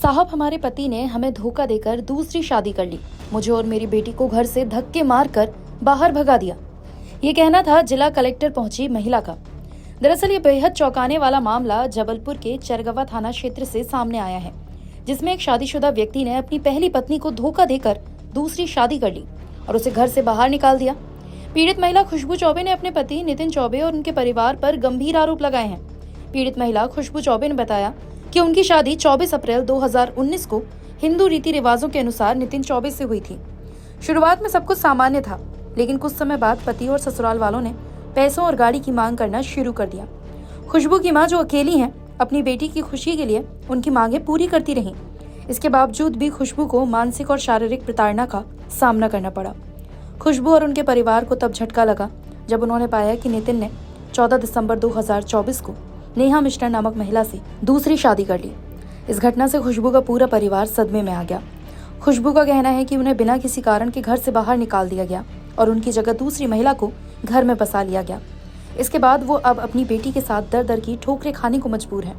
साहब, हमारे पति ने हमें धोखा देकर दूसरी शादी कर ली। मुझे और मेरी बेटी को घर से धक्के मारकर बाहर भगा दिया। ये कहना था जिला कलेक्टर पहुंची महिला का। दरअसल ये बेहद चौंकाने वाला मामला जबलपुर के चरगवा थाना क्षेत्र से सामने आया है, जिसमें एक शादीशुदा व्यक्ति ने अपनी पहली पत्नी को धोखा देकर दूसरी शादी कर ली और उसे घर से बाहर निकाल दिया। पीड़ित महिला खुशबू चौबे ने अपने पति नितिन चौबे और उनके परिवार पर गंभीर आरोप लगाए हैं। पीड़ित महिला खुशबू चौबे ने बताया कि उनकी शादी 24 अप्रैल 2019 को हिंदू रीति रिवाजों के अनुसार नितिन चौबे से हुई थी। शुरुआत में सब कुछ सामान्य था, लेकिन कुछ समय बाद पति और ससुराल वालों ने पैसों और गाड़ी की मांग करना शुरू कर दिया। खुशबू की मां, जो अकेली हैं, अपनी बेटी की खुशी के लिए उनकी मांगें पूरी करती रहीं। इसके बावजूद भी खुशबू को मानसिक और शारीरिक प्रताड़ना का सामना करना पड़ा। खुशबू और उनके परिवार को तब झटका लगा जब उन्होंने पाया कि नितिन ने 14 दिसंबर 2024 को नेहा मिश्रा नामक महिला से दूसरी शादी कर ली। इस घटना से खुशबू का पूरा परिवार सदमे में आ गया। खुशबू का कहना है कि उन्हें बिना किसी कारण के घर से बाहर निकाल दिया गया और उनकी जगह दूसरी महिला को घर में बसा लिया गया। इसके बाद वो अब अपनी बेटी के साथ दर दर की ठोकरें खाने को मजबूर है।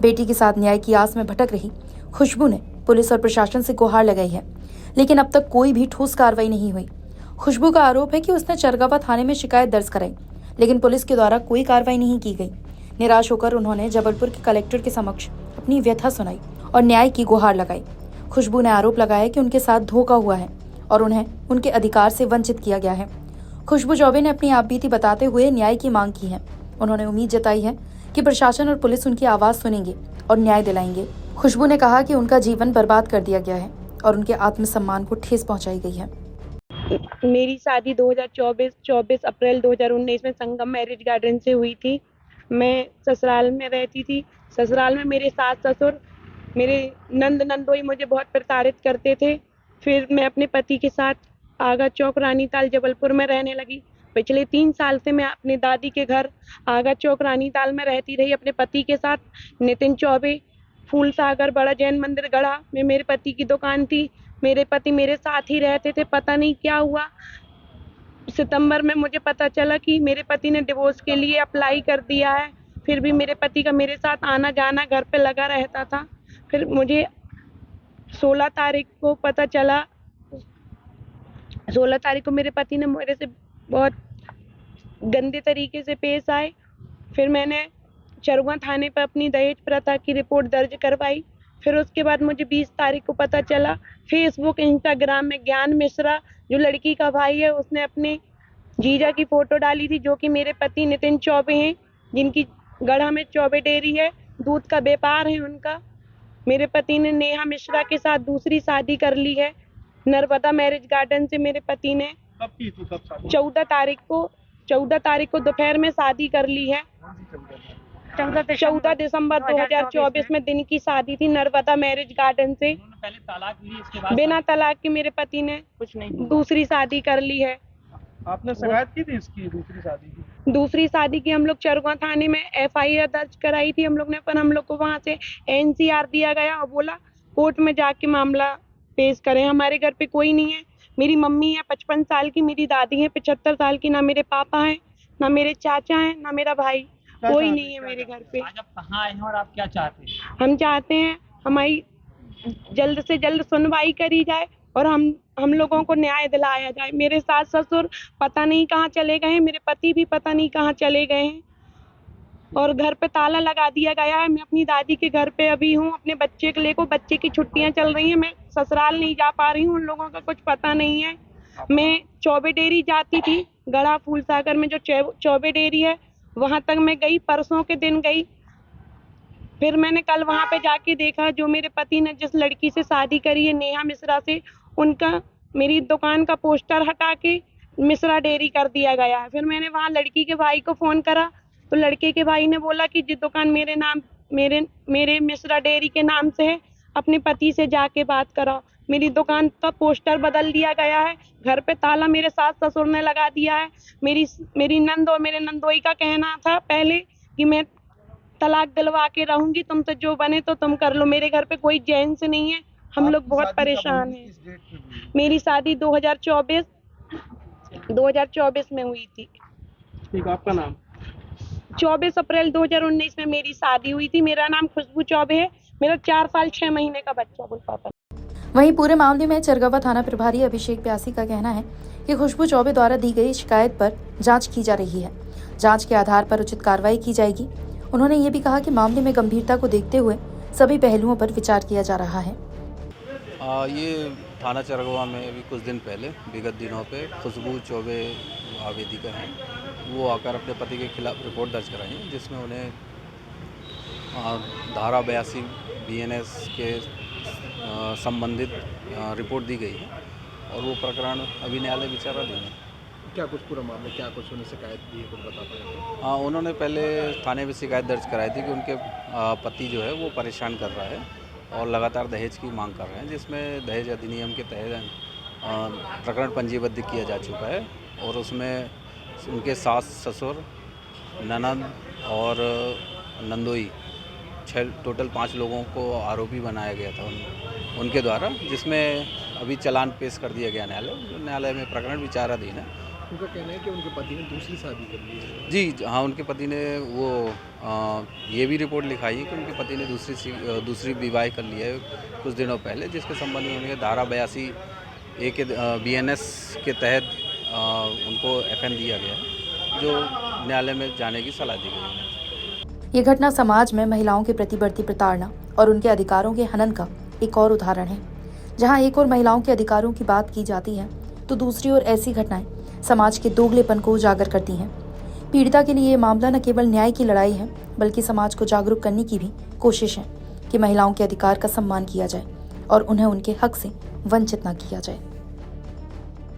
बेटी के साथ न्याय की आस में भटक रही खुशबू ने पुलिस और प्रशासन से गुहार लगाई है, लेकिन अब तक कोई भी ठोस कार्रवाई नहीं हुई। खुशबू का आरोप है कि उसने चरगवा थाने में शिकायत दर्ज कराई, लेकिन पुलिस के द्वारा कोई कार्रवाई नहीं की गई। निराश होकर उन्होंने जबलपुर के कलेक्टर के समक्ष अपनी व्यथा सुनाई और न्याय की गुहार लगाई। खुशबू ने आरोप लगाया कि उनके साथ धोखा हुआ है और उन्हें उनके अधिकार से वंचित किया गया है। खुशबू चौबे ने अपनी आपबीती बताते हुए न्याय की मांग की है। उन्होंने उम्मीद जताई है कि प्रशासन और पुलिस उनकी आवाज सुनेंगे और न्याय दिलाएंगे। खुशबू ने कहा कि उनका जीवन बर्बाद कर दिया गया है और उनके आत्मसम्मान को ठेस पहुंचाई गई है। मेरी शादी 24 अप्रैल 2019 में संगम मैरिज गार्डन से हुई थी। मैं ससुराल में रहती थी। ससुराल में मेरे सास ससुर, मेरे नंदोई मुझे बहुत प्रताड़ित करते थे। फिर मैं अपने पति के साथ आगा चौक रानीताल जबलपुर में रहने लगी। पिछले 3 साल से मैं अपनी दादी के घर आगा चौक रानीताल में रहती रही अपने पति के साथ। नितिन चौबे, फूल सागर बड़ा जैन मंदिर गढ़ा में मेरे पति की दुकान थी। मेरे पति मेरे साथ ही रहते थे। पता नहीं क्या हुआ, सितंबर में मुझे पता चला कि मेरे पति ने डिवोर्स के लिए अप्लाई कर दिया है। फिर भी मेरे पति का मेरे साथ आना जाना घर पे लगा रहता था। फिर मुझे 16 तारीख को पता चला, 16 तारीख को मेरे पति ने मेरे से बहुत गंदे तरीके से पेश आए। फिर मैंने चरगवा थाने पर अपनी दहेज प्रथा की रिपोर्ट दर्ज करवाई। फिर उसके बाद मुझे 20 तारीख को पता चला, फेसबुक इंस्टाग्राम में ज्ञान मिश्रा, जो लड़की का भाई है, उसने अपने जीजा की फोटो डाली थी, जो कि मेरे पति नितिन चौबे हैं, जिनकी गढ़ा में चौबे डेयरी है, दूध का व्यापार है उनका। मेरे पति ने नेहा मिश्रा के साथ दूसरी शादी कर ली है नर्मदा मैरिज गार्डन से। मेरे पति ने कब की थी, कब शादी? 14 तारीख को दोपहर में शादी कर ली है। 14 दिसंबर 2024 में दिन की शादी थी नर्मदा मैरिज गार्डन से। पहले तलाक ली, इसके बाद बिना तलाक के मेरे पति ने कुछ नहीं, दूसरी शादी कर ली है। आपने शिकायत की थी इसकी दूसरी शादी की? हम लोग चरगवा थाने में FIR दर्ज कराई थी हम लोग ने, पर हम लोग को वहाँ से NCR दिया गया और बोला कोर्ट में जाके मामला पेश करें। हमारे घर पे कोई नहीं है। मेरी मम्मी है 55 साल की, मेरी दादी है 75 साल की, ना मेरे पापा हैं, ना मेरे चाचा हैं, ना मेरा भाई, कोई नहीं है मेरे घर पे। आज आप कहाँ आए हैं और आप क्या चाहते हैं? हम चाहते हैं हमारी जल्द से जल्द सुनवाई करी जाए और हम लोगों को न्याय दिलाया जाए। मेरे सास ससुर पता नहीं कहाँ चले गए हैं, मेरे पति भी पता नहीं कहाँ चले गए हैं और घर पे ताला लगा दिया गया है। मैं अपनी दादी के घर पे अभी हूँ अपने बच्चे के लेकर। बच्चे की छुट्टियां चल रही हैं, मैं ससुराल नहीं जा पा रही हूँ। उन लोगों का कुछ पता नहीं है। मैं चौबे डेयरी जाती थी, गढ़ा फूल सागर में जो चौबे डेयरी है, वहां तक मैं गई, परसों के दिन गई। फिर मैंने कल वहां पे जाके देखा, जो मेरे पति ने जिस लड़की से शादी करी है नेहा मिश्रा से, उनका मेरी दुकान का पोस्टर हटा के मिश्रा डेयरी कर दिया गया है। फिर मैंने वहां लड़की के भाई को फोन करा तो लड़के के भाई ने बोला कि जिस दुकान मेरे मिश्रा डेयरी के नाम से है, अपने पति से जाके बात कराओ। मेरी दुकान का पोस्टर बदल दिया गया है, घर पे ताला मेरे सास ससुर ने लगा दिया है। मेरी नंद और मेरे नंदोई का कहना था पहले कि मैं तलाक दिलवा के रहूंगी, तुमसे जो बने तो तुम कर लो। मेरे घर पे कोई जेंट्स नहीं है, हम लोग बहुत परेशान हैं। मेरी शादी 2024 में हुई थी। ठीक, आपका नाम? 24 अप्रैल 2019 में मेरी शादी हुई थी। मेरा नाम खुशबू चौबे है। मेरा 4 साल 6 महीने का बच्चा बोल पापा। वहीं पूरे मामले में चरगवा थाना प्रभारी अभिषेक प्यासी का कहना है कि खुशबू चौबे द्वारा दी गई शिकायत पर जांच की जा रही है। जांच के आधार पर उचित कार्रवाई की जाएगी। उन्होंने ये भी कहा कि मामले में गंभीरता को देखते हुए सभी पहलुओं पर विचार किया जा रहा है। ये थाना चरगवा में अभी कुछ दिन पहले विगत दिनों पे खुशबू चौबे आवेदिका हैं, वो आकर अपने पति के खिलाफ रिपोर्ट दर्ज कराई है, जिसमें उन्हें धारा 82 BNS के संबंधित रिपोर्ट दी गई है और वो प्रकरण अभी न्यायालय विचाराधीन है। क्या कुछ पूरा मामला, क्या कुछ उन्हें शिकायत दी है, कुछ बता पाएंगे? उन्होंने पहले थाने में शिकायत दर्ज कराई थी कि उनके पति जो है वो परेशान कर रहा है और लगातार दहेज की मांग कर रहे हैं, जिसमें दहेज अधिनियम के तहत प्रकरण पंजीबद्ध किया जा चुका है और उसमें उनके सास ससुर ननद और नंदोई टोटल 5 लोगों को आरोपी बनाया गया था उनके द्वारा, जिसमें अभी चालान पेश कर दिया गया न्यायालय में प्रकरण विचाराधीन है। उनका कहना है कि उनके पति ने दूसरी शादी कर ली है। जी हाँ, उनके पति ने वो ये भी रिपोर्ट लिखाई है कि उनके पति ने दूसरी विवाह कर लिया है कुछ दिनों पहले, जिसके संबंध में उन्हें धारा 82 ए के BNS के तहत उनको FN दिया गया है, जो न्यायालय में जाने की सलाह दी गई है। ये घटना समाज में महिलाओं के प्रति बढ़ती प्रताड़ना और उनके अधिकारों के हनन का एक और उदाहरण है। जहां एक ओर महिलाओं के अधिकारों की बात की जाती है, तो दूसरी ओर ऐसी घटनाएं समाज के दोगलेपन को उजागर करती हैं। पीड़िता के लिए ये मामला न केवल न्याय की लड़ाई है, बल्कि समाज को जागरूक करने की भी कोशिश है कि महिलाओं के अधिकार का सम्मान किया जाए और उन्हें उनके हक से वंचित न किया जाए।